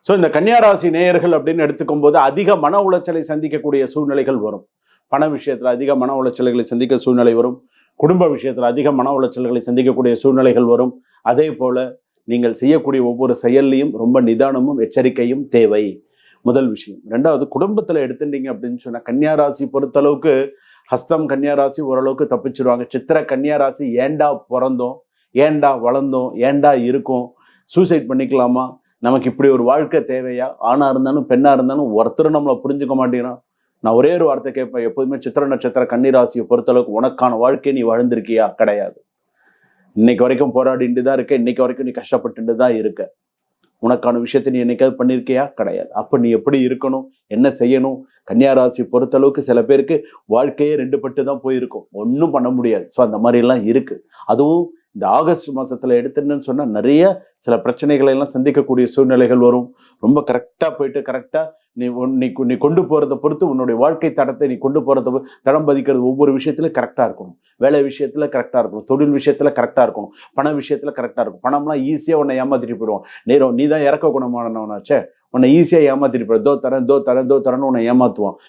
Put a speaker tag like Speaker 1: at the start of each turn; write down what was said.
Speaker 1: So இந்த கன்னியாராசி நேயர்கள் அப்படின்னு எடுத்துக்கும் போது அதிக மன உளைச்சலை சந்திக்கக்கூடிய சூழ்நிலைகள் வரும். பண விஷயத்தில் அதிக மன உளைச்சல்களை சந்திக்க சூழ்நிலை வரும். குடும்ப விஷயத்தில் அதிக மன உளைச்சல்களை சந்திக்கக்கூடிய சூழ்நிலைகள் வரும். அதே போல நீங்கள் செய்யக்கூடிய ஒவ்வொரு செயல்லையும் ரொம்ப நிதானமும் எச்சரிக்கையும் தேவை. முதல் விஷயம். ரெண்டாவது, குடும்பத்தில் எடுத்துட்டீங்க அப்படின்னு சொன்னால் கன்னியாராசி பொறுத்தளவுக்கு ஹஸ்தம் கன்னியாராசி ஓரளவுக்கு தப்பிச்சிருவாங்க. சித்திரை கன்னியாராசி ஏண்டா பிறந்தோம், ஏண்டா வளர்ந்தோம், ஏண்டா இருக்கோம், சூசைட் பண்ணிக்கலாமா, நமக்கு இப்படி ஒரு வாழ்க்கை தேவையா, ஆணா இருந்தாலும் பெண்ணா இருந்தாலும் ஒருத்தரும் நம்மளை புரிஞ்சுக்க மாட்டேங்கிறான். நான் ஒரே ஒரு வார்த்தை கேட்பேன் எப்போதுமே, சித்திர நட்சத்திர கன்னிராசியை பொறுத்தளவுக்கு உனக்கான வாழ்க்கையை நீ வாழ்ந்திருக்கியா? கிடையாது. இன்னைக்கு வரைக்கும் போராடிட்டு தான் இருக்க, இன்னைக்கு வரைக்கும் நீ கஷ்டப்பட்டு தான் இருக்க. உனக்கான விஷயத்தை நீ என்னைக்காவது பண்ணியிருக்கியா? கிடையாது. அப்போ நீ எப்படி இருக்கணும், என்ன செய்யணும்? கன்னியாராசி பொறுத்தளவுக்கு சில பேருக்கு வாழ்க்கையே 2 பட்டு தான் போயிருக்கும், ஒன்றும் பண்ண முடியாது. ஸோ அந்த மாதிரிலாம் இருக்கு. அதுவும் இந்த ஆகஸ்ட் மாதத்தில் எடுத்துன்னு சொன்னால் நிறைய சில பிரச்சனைகளை எல்லாம் சந்திக்கக்கூடிய சூழ்நிலைகள் வரும். ரொம்ப கரெக்டாக போயிட்டு கரெக்டாக நீ கொண்டு போகிறத பொறுத்து உன்னுடைய வாழ்க்கை தடத்தை நீ கொண்டு போகிறத தடம் பதிக்கிறது ஒவ்வொரு விஷயத்துலையும் கரெக்டாக இருக்கணும். வேலை விஷயத்தில் கரெக்டாக இருக்கணும், தொழில் விஷயத்தில் கரெக்டாக இருக்கணும், பண விஷயத்தில் கரெக்டாக இருக்கும். பணம்லாம் ஈஸியாக உன்னை ஏமாத்திட்டு போயிடுவான். நீ தான் இறக்க குணமானவனாச்சே, உன்னை ஈஸியாக ஏமாத்திட்டு போயிடும். தோ தரேன்னு உன்னை ஏமாத்துவான்.